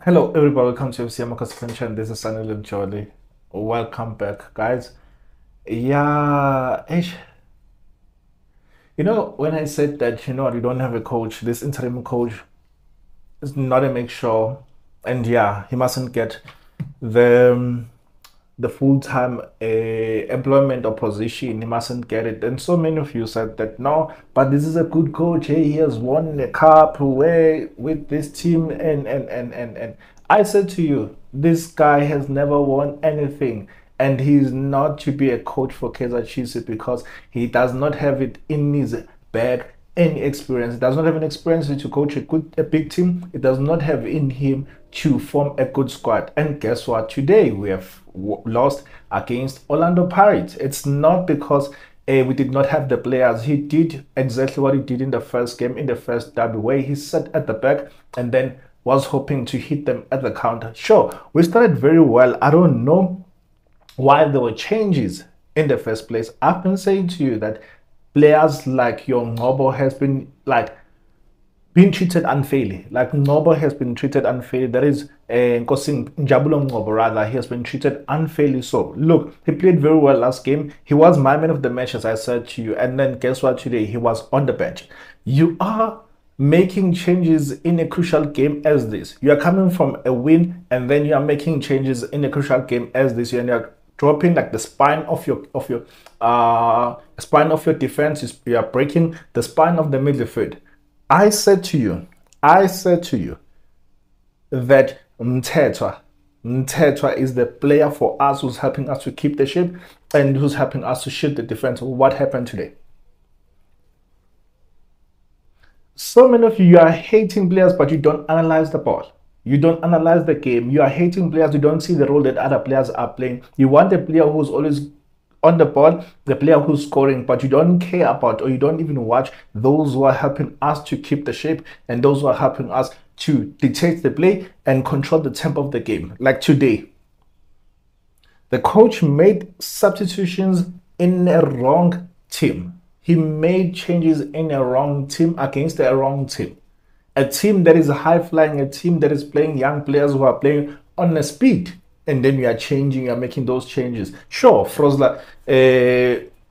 Hello, everybody. Welcome to Amakhosi, and this is Sunil Jolly. Welcome back, guys. Yeah, when I said that, you don't have a coach, this interim coach is not a make sure, and yeah, he mustn't get the the full-time employment or position. He mustn't get it. And so many of you said that no, but this is a good coach. Hey, he has won a cup with this team, and I said to you, this guy has never won anything. And he's not to be a coach for Kaizer Chiefs because he does not have it in his bag any experience. He does not have an experience to coach a big team. It does not have in him to form a good squad. And guess what? Today we have lost against Orlando Pirates. It's not because we did not have the players. He did exactly what he did in the first game, in the first derby, where he sat at the back and then was hoping to hit them at the counter. Sure, we started very well. I don't know why there were changes in the first place. I've been saying to you that players like your Ngobo has been being treated unfairly. Like Ngobo has been treated unfairly. That is Nkosi Njabulo Ngobo rather. He has been treated unfairly. So look, he played very well last game. He was my man of the match, as I said to you. And then guess what? Today he was on the bench. You are making changes in a crucial game as this. You are coming from a win, and then you are making changes in a crucial game as this. And you're dropping like the spine of your spine of your defense. You are breaking the spine of the midfield. I said to you that Mtetwa is the player for us who's helping us to keep the ship and who's helping us to shoot the defense. What happened today? So many of you are hating players, but you don't analyze the ball. You don't analyze the game. You are hating players. You don't see the role that other players are playing. You want a player who's always on the ball, the player who's scoring, but you don't care about, or you don't even watch those who are helping us to keep the shape and those who are helping us to dictate the play and control the tempo of the game. Like today, the coach made substitutions in a wrong team. He made changes in a wrong team against a wrong team. A team that is high flying, a team that is playing young players who are playing on a speed. And then you are changing, you are making those changes. Sure, Frosler,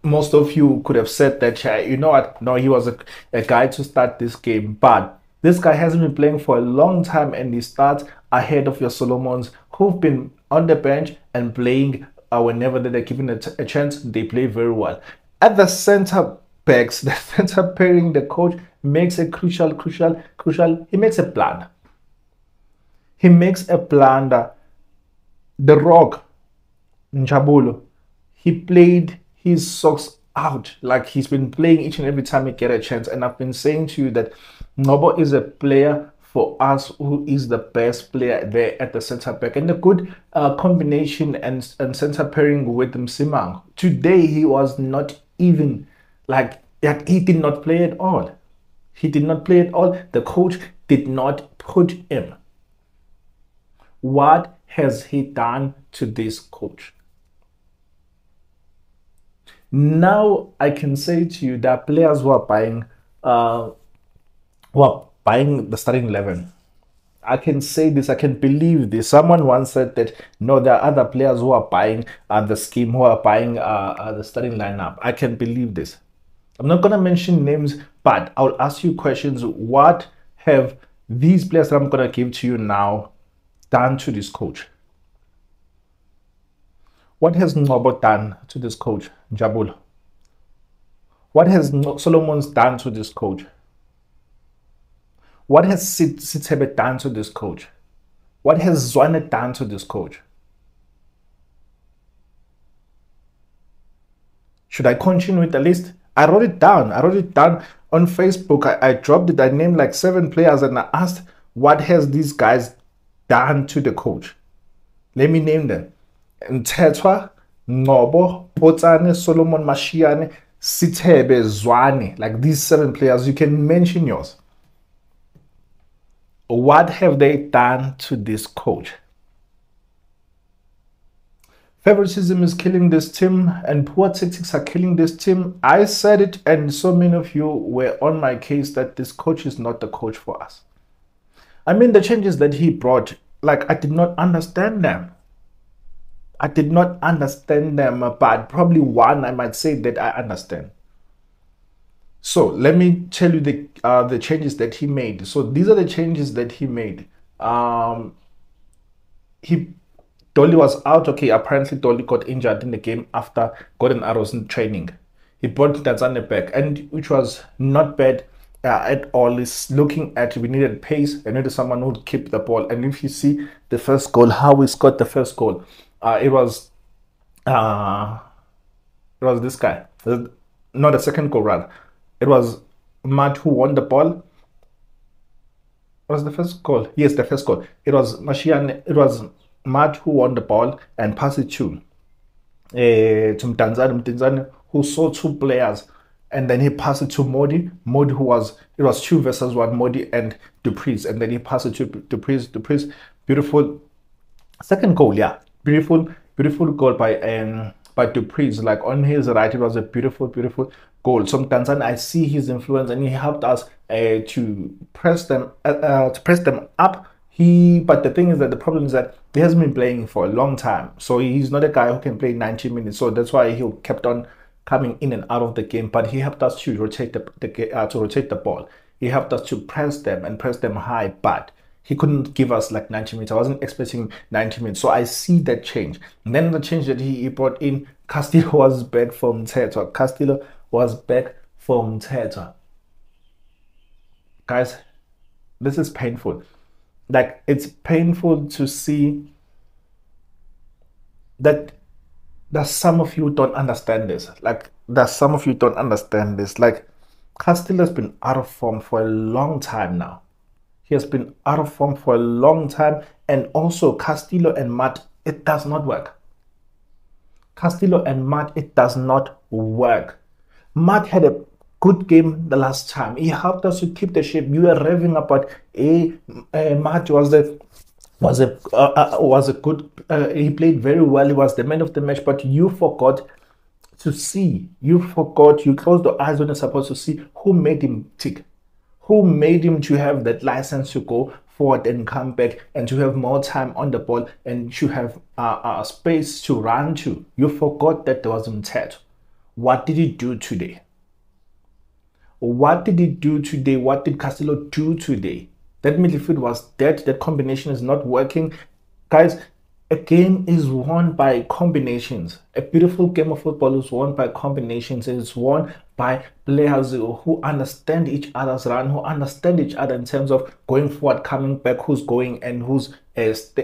most of you could have said that, you know what, no, he was a guy to start this game. But this guy hasn't been playing for a long time, and he starts ahead of your Solomons, who've been on the bench and playing whenever they're given a chance, they play very well. At the center backs, the center pairing, the coach makes a crucial, he makes a blunder. He makes a blunder. The Rock, Njabulo, he played his socks out. Like he's been playing each and every time he get a chance. And I've been saying to you that Ngobo is a player for us who is the best player there at the center back. And a good combination and center pairing with Msimang. Today he was not even he did not play at all. He did not play at all. The coach did not put him. What has he done to this coach? Now I can say to you that players who are buying the starting 11. I can say this, I can believe this. Someone once said that no, there are other players who are buying the scheme, who are buying the starting lineup. I can believe this. I'm not gonna mention names, but I'll ask you questions. What have these players that I'm gonna give to you now done to this coach? What has Ngobo done to this coach, Njabulo? What has Solomon's done to this coach? What has Sithebe done to this coach? What has Zwane done to this coach? Should I continue with the list? I wrote it down. I wrote it down on Facebook. I dropped it. I named like 7 players and I asked, what has these guys done to the coach? Let me name them. Ntetwa, Ngobo, Potsane, Solomon Mashiane, Sithebe, Zwane. Like these 7 players, you can mention yours. What have they done to this coach? Favoritism is killing this team and poor tactics are killing this team. I said it and so many of you were on my case that this coach is not the coach for us. I mean, the changes that he brought, Like, I did not understand them. I did not understand them, but probably one I might say that I understand. So let me tell you the changes that he made. So these are the changes that he made. He Dolly was out. Okay, apparently Dolly got injured in the game after Gordon Arrows in training. He brought Tanzania back, and which was not bad at all. Is looking at, we needed pace. I needed someone who would keep the ball. And if you see the first goal, how we scored the first goal, it was uh, this guy. Not the second goal, rather. It was Matt who won the ball. Was the first goal? Yes, the first goal. It was Mashian. It was Matt who won the ball and passed it to Mtanzania, who saw two players, and then he passed it to Modi. Modi, who was, it was 2 versus 1, Modi and Dupreez, and then he passed it to Dupreez. Beautiful second goal, yeah, beautiful goal by Dupreez. Like on his right, it was a beautiful goal. So Tanzania, I see his influence, and he helped us to press them up. But the thing is that the problem is that he hasn't been playing for a long time, so he's not a guy who can play 90 minutes. So that's why he kept on coming in and out of the game. But he helped us to rotate the ball. He helped us to press them and press them high, but he couldn't give us like 90 minutes. I wasn't expecting 90 minutes. So I see that change. And then the change that he brought in, Castillo was back from Teta. Guys, this is painful. Like, it's painful to see that some of you don't understand this. Like, Castillo has been out of form for a long time now. He has been out of form for a long time. And also, Castillo and Matt, it does not work. It does not work. Matt had a good game the last time. He helped us to keep the shape. You were raving about Matt was a good. He played very well. He was the man of the match. But you forgot to see. You closed the eyes when you're supposed to see who made him tick. Who made him to have that license to go forward and come back and to have more time on the ball and to have space to run to. You forgot that there was Mteto. What did he do today? What did Castillo do today? That midfield was dead. That combination is not working. Guys, a game is won by combinations. A beautiful game of football is won by combinations. It's won by players who understand each other's run, who understand each other in terms of going forward, coming back, who's going and who's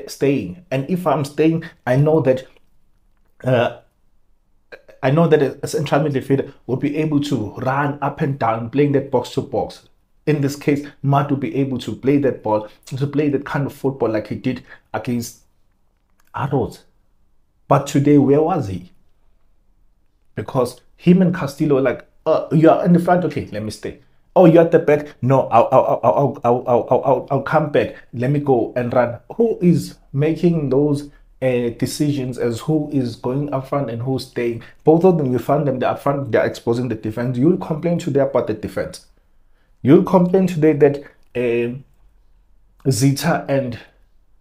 staying. And if I'm staying, I know that a central midfielder will be able to run up and down, playing that box to box. In this case, Matt will be able to play that ball, to play that kind of football like he did against Arrows. But today, where was he? Because him and Castillo were like, you are in the front, okay, let me stay. Oh, you're at the back. No, I'll come back. Let me go and run. Who is making those decisions as who is going up front and who's staying? Both of them, you find them, they're up front, they're exposing the defense. You'll complain today about the defense. You'll complain today that Zita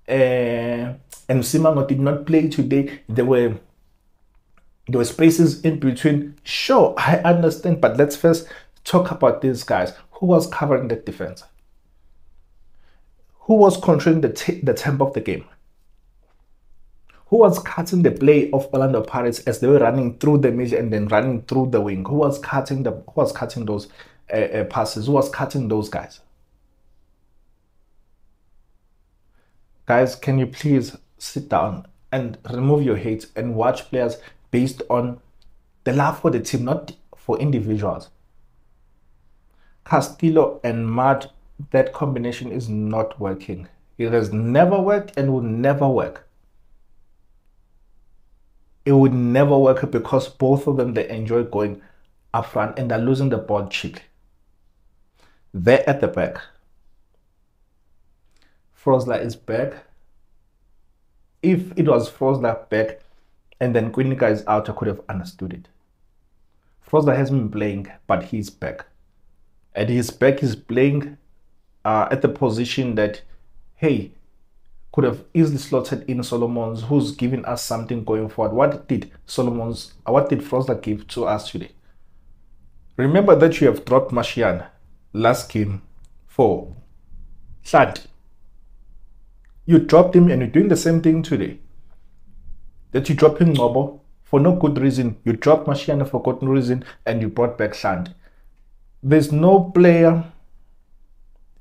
and Simango did not play today. There were spaces in between. Sure, I understand, but let's first talk about these guys. Who was covering the defense? Who was controlling the tempo of the game? Who was cutting the play of Orlando Pirates as they were running through the midge and then running through the wing? Who was cutting those passes? Who was cutting those guys? Guys, can you please sit down and remove your hate and watch players based on the love for the team, not for individuals? Castillo and Matt, that combination is not working. It has never worked and will never work. It would never work because both of them, they enjoy going up front and they're losing the ball cheaply. They're at the back. Frosler is back. If it was Frosler back and then Quinica is out, I could have understood it. Frosler hasn't been playing, but he's back. And he's back, he's playing at the position that, hey, could have easily slotted in Solomons, who's giving us something going forward. What did Frosler give to us today? Remember that you have dropped Martian last game for Shad. You dropped him and you're doing the same thing today. That you dropped him Ngobo for no good reason. You dropped Martian for good reason and you brought back Shad. There's no player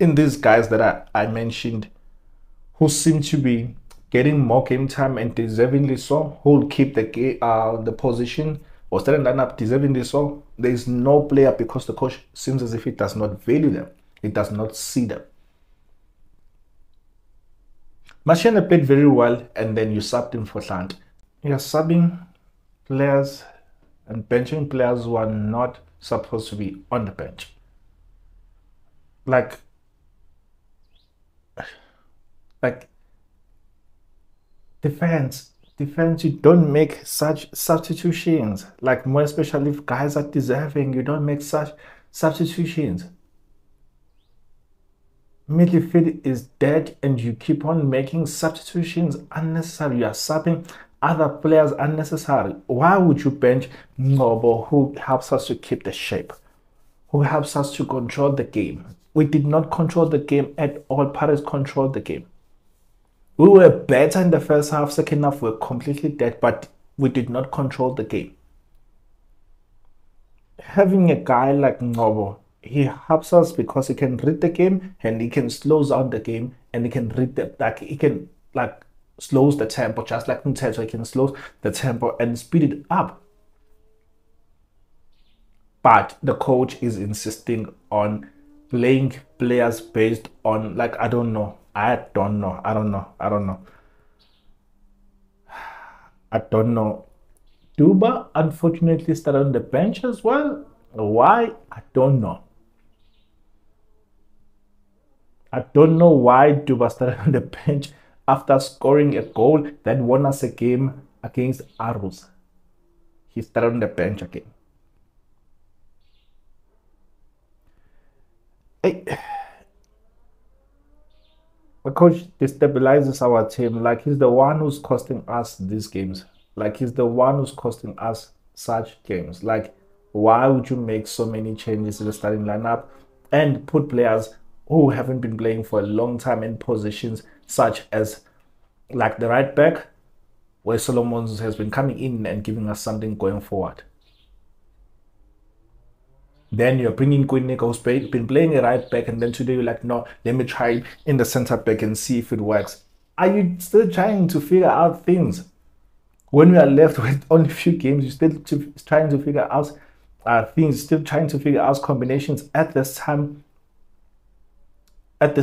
in these guys that I mentioned who seem to be getting more game time and deservingly so, who will keep the position or starting lineup deservingly so. There is no player, because the coach seems as if he does not value them. He does not see them. Martian played very well and then you subbed him for Shad. You're subbing players and benching players who are not supposed to be on the bench. Like defense, you don't make such substitutions. Like, more especially if guys are deserving, you don't make such substitutions. Midfield is dead and you keep on making substitutions unnecessary. You are subbing other players unnecessary. Why would you bench Ngobo, who helps us to keep the shape, who helps us to control the game? We did not control the game at all. Paris controlled the game. We were better in the first half. Second half, we were completely dead, but we did not control the game. Having a guy like Ngobo, he helps us because he can read the game and he can slow down the game and he can read slows the tempo, just like Nteto. He can slow the tempo and speed it up. But the coach is insisting on playing players based on, like, I don't know. Duba unfortunately started on the bench as well. Why? I don't know. I don't know why Duba started on the bench after scoring a goal that won us a game against Arus. He started on the bench again. The coach destabilizes our team. Like, he's the one who's costing us these games. Like, he's the one who's costing us such games. Like, why would you make so many changes in the starting lineup and put players who haven't been playing for a long time in positions such as, like, the right back, where Solomon has been coming in and giving us something going forward? Then you're bringing Kwinika, who's been playing a right back, and then today you're like, no, let me try in the center back and see if it works. Are you still trying to figure out things? When we are left with only a few games, you're still trying to figure out things, still trying to figure out combinations at this time of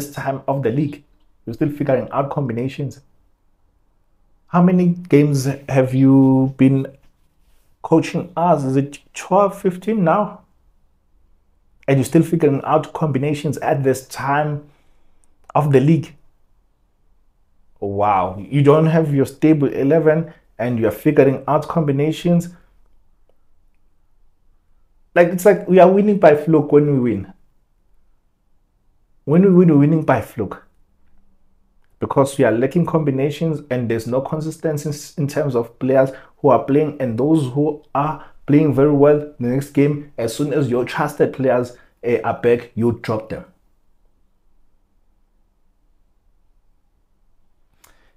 the league. You're still figuring out combinations. How many games have you been coaching us? Is it 12, 15 now? And you're still figuring out combinations at this time of the league. Wow. You don't have your stable 11 and you're figuring out combinations. Like, it's like we are winning by fluke when we win. When we win, we're winning by fluke. Because we are lacking combinations and there's no consistency in terms of players who are playing, and those who are playing very well the next game, as soon as your trusted players are back, you drop them.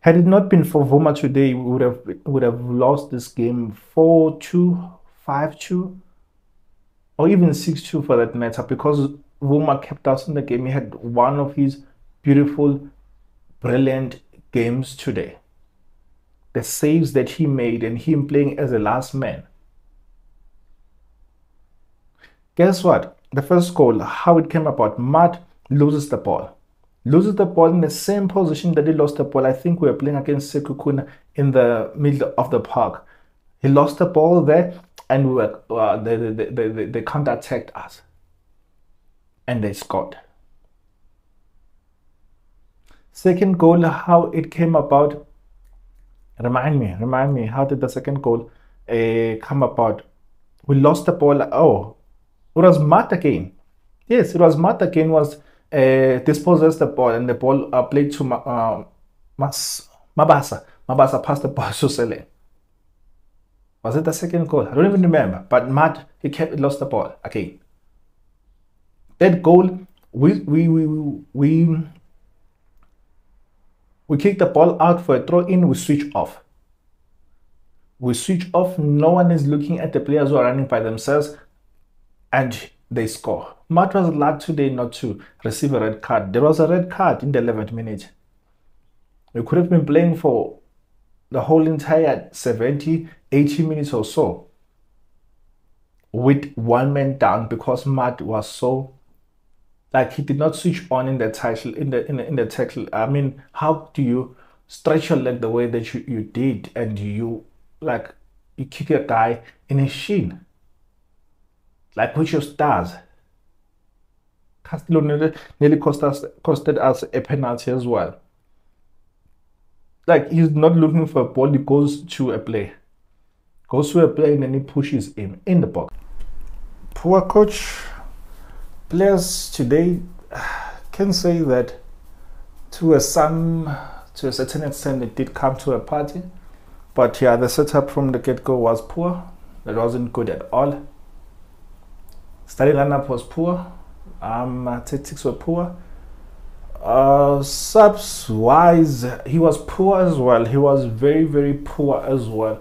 Had it not been for Vuma today, we would have lost this game 4-2, 5-2, or even 6-2 for that matter, because Vuma kept us in the game. He had one of his beautiful, brilliant games today. The saves that he made and him playing as a last man. Guess what? The first goal, how it came about, Matt loses the ball. Loses the ball in the same position that he lost the ball. I think we were playing against Sekukuna in the middle of the park. He lost the ball there and we were, they counter-attacked us. And they scored. Second goal, how it came about. Remind me, how did the second goal come about? We lost the ball. Oh, it was Matt again. Yes, it was Matt again, was dispossessed the ball, and the ball played to Mabasa passed the ball to Sele. Was it the second goal? I don't even remember. But Matt, he lost the ball again. That goal, we kick the ball out for a throw in. We switch off. No one is looking at the players who are running by themselves, and they score. Matt was lucky today not to receive a red card. There was a red card in the 11th minute. We could have been playing for the whole entire 70, 80 minutes or so with one man down because Matt was so, like, he did not switch on in the tackle. In the tackle, I mean, how do you stretch your leg the way that you did, and you kick a guy in his shin, like with your stars? Castillo nearly costed us a penalty as well. Like, he's not looking for a ball, he goes to a play. And then he pushes him in the box. Poor coach. Players today can say that to a certain extent it did come to a party. But yeah, the setup from the get-go was poor. It wasn't good at all. Starting lineup was poor. Tactics were poor. Subs wise, he was poor as well. He was very, very poor as well.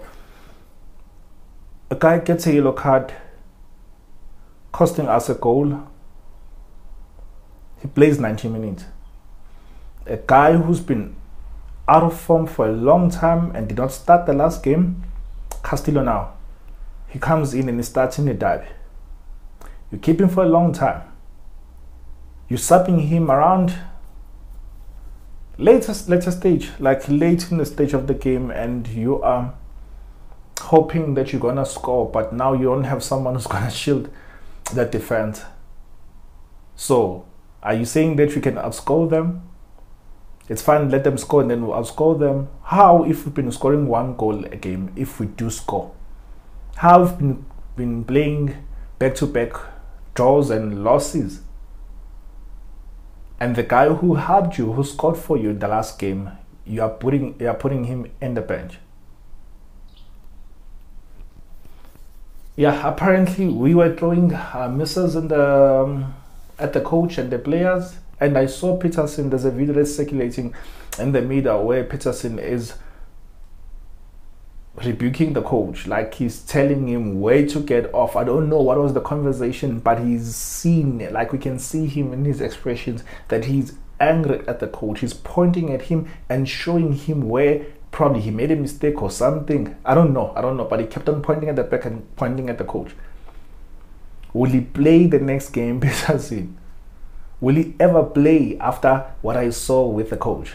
A guy gets a yellow card, costing us a goal. He plays 90 minutes. A guy who's been out of form for a long time and did not start the last game, Castillo now. He comes in and he starts in the derby. You keep him for a long time. You're subbing him around later stage, like late in the stage of the game, and you are hoping that you're gonna score, but now you don't have someone who's gonna shield that defense. So are you saying that we can outscore them? It's fine, let them score and then we'll outscore them. How if we've been scoring one goal a game if we do score? How we've been playing back-to-back draws and losses? And the guy who helped you, who scored for you in the last game, you are putting him in the bench. Yeah, apparently we were throwing misses in at the coach and the players. And I saw Peterson, there's a video that's circulating in the media where Peterson is rebuking the coach, like he's telling him where to get off. I don't know what was the conversation, but he's seen, like we can see him in his expressions, that he's angry at the coach. He's pointing at him and showing him where probably he made a mistake or something. I don't know, but he kept on pointing at the back and pointing at the coach. Will he play the next game, Peterson? Will he ever play after what I saw with the coach?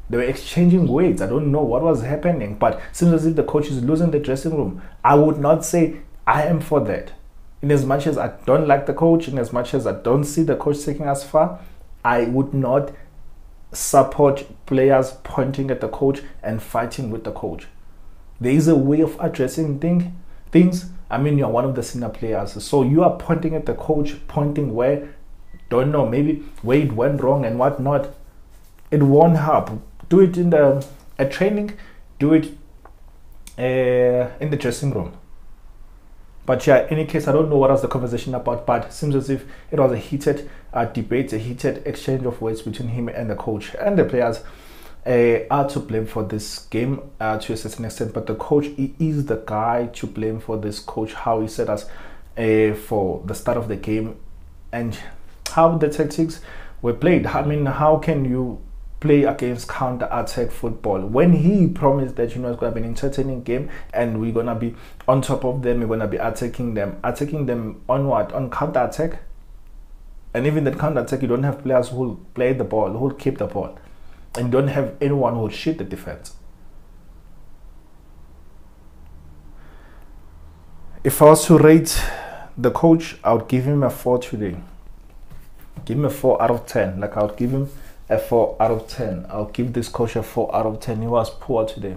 They were exchanging words. I don't know what was happening, but it seems as if the coach is losing the dressing room. I would not say I am for that. In as much as I don't like the coach, in as much as I don't see the coach taking us far, I would not support players pointing at the coach and fighting with the coach. There is a way of addressing things. I mean, you're one of the senior players, so you are pointing at the coach, pointing where, don't know, maybe where it went wrong and whatnot. It won't help. Do it in at training, do it in the dressing room. But yeah, in any case, I don't know what was the conversation about, but it seems as if it was a heated debate, a heated exchange of words between him and the coach. And the players are to blame for this game to a certain extent, but the coach is the guy to blame for this coach, how he set us for the start of the game and how the tactics were played. I mean, how can you play against counter-attack football when he promised that, you know, it's going to be an entertaining game and we're going to be on top of them, we're going to be attacking them on what? On counter-attack? And even that counter-attack, you don't have players who will play the ball, who will keep the ball, and you don't have anyone who will shoot the defense. If I was to rate the coach, I would give him a 4 today. Give him a 4 out of 10. Like, I would give him a 4 out of 10. I'll give this coach a 4 out of 10. He was poor today.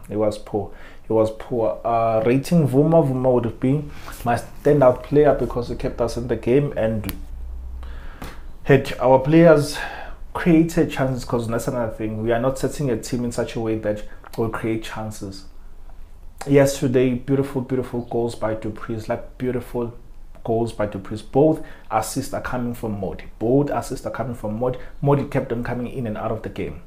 He was poor. Rating Vuma would be my standout player because he kept us in the game, and had our players created chances, because that's another thing. We are not setting a team in such a way that will create chances. Yesterday, beautiful, beautiful goals by Dupreez, like beautiful goals by Dupreez. Both assists are coming from Modi. Modi kept on coming in and out of the game.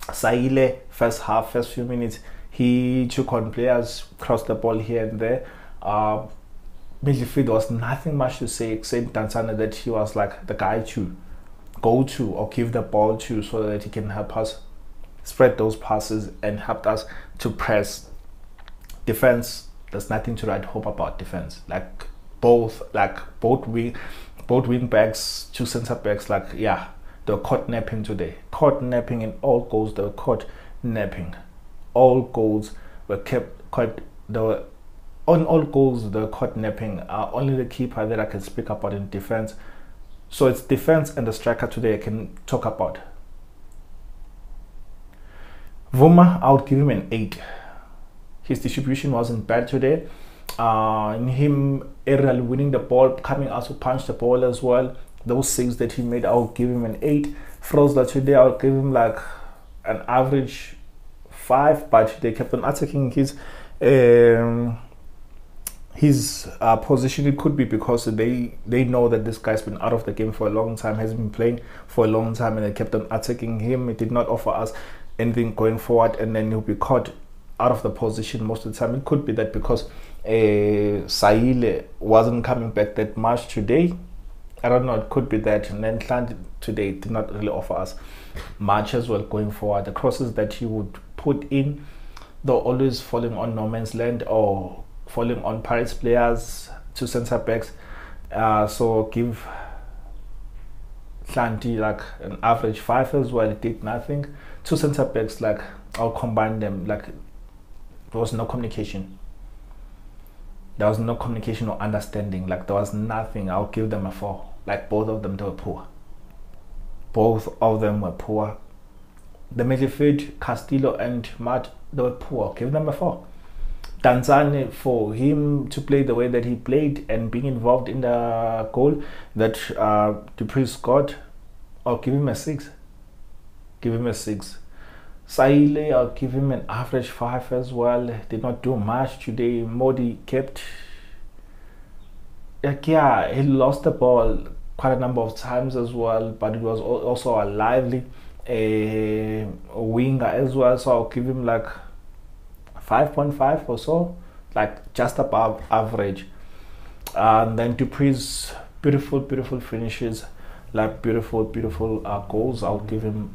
Saile, first half, first few minutes, he took on players, crossed the ball here and there. Midfield was nothing much to say except Tanzania that he was like the guy to go to or give the ball to, so that he can help us spread those passes and help us to press. Defense, there's nothing to write home about defense. Both wing backs, two centre backs, they were caught napping today. Caught napping in all goals. They were caught napping. All goals were kept caught. On all goals they were caught napping. Only the keeper that I can speak about in defense. So it's defense and the striker today I can talk about. Vuma, I would give him an 8. His distribution wasn't bad today. In him aerial winning the ball, coming out to punch the ball as well. Those saves that he made, I'll give him an 8. Frosler today, I'll give him like an average 5, but they kept on attacking his position. It could be because they know that this guy's been out of the game for a long time, hasn't been playing for a long time, and they kept on attacking him. It did not offer us anything going forward, and then he'll be caught out of the position most of the time. It could be that because Saile wasn't coming back that much today. I don't know, it could be that. And then Klanti today did not really offer us much as well going forward. The crosses that he would put in, they're always falling on no man's land or falling on Pirates players, two centre backs. So give Klanti like an average 5 as well. It did nothing. Two centre backs, like I'll combine them, like there was no communication. There was no communication or understanding. Like there was nothing. I'll give them a 4. Like both of them, they were poor. Both of them were poor. The midfield, Castillo and Matt, they were poor. I'll give them a 4. Tanzania, for him to play the way that he played and being involved in the goal that Dupreez scored, I'll give him a 6. Give him a 6. Saile, I'll give him an average 5 as well. Did not do much today. Modi kept, he lost the ball quite a number of times as well, but it was also a lively winger as well. So I'll give him like 5.5 or so, like just above average. And then Dupreez, beautiful, beautiful finishes, like beautiful, beautiful goals. I'll give him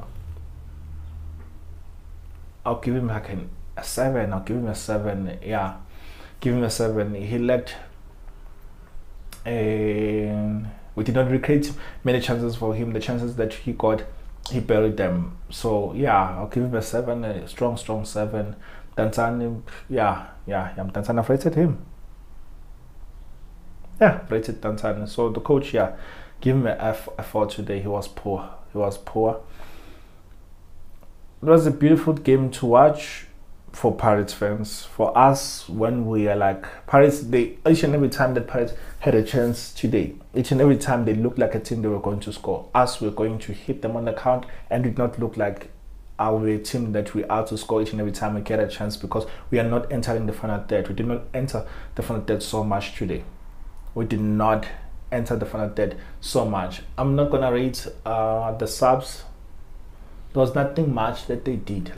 like a 7. I'll give him a 7. Yeah, give him a 7. He let we did not recreate many chances for him. The chances that he got, he buried them. So yeah, I'll give him a 7, a strong 7. Tanzania, Tanzania rated him. Yeah, rated Tanzania. So the coach, give him a 4 today. He was poor. It was a beautiful game to watch for Pirates fans. For us, when we are like Pirates, each and every time that Pirates had a chance today, each and every time they looked like a team they were going to score. Us, we're going to hit them on the count, and did not look like our team that we are to score each and every time we get a chance, because we are not entering the final third. We did not enter the final third so much today. We did not enter the final third so much. I'm not gonna rate the subs. There was nothing much that they did.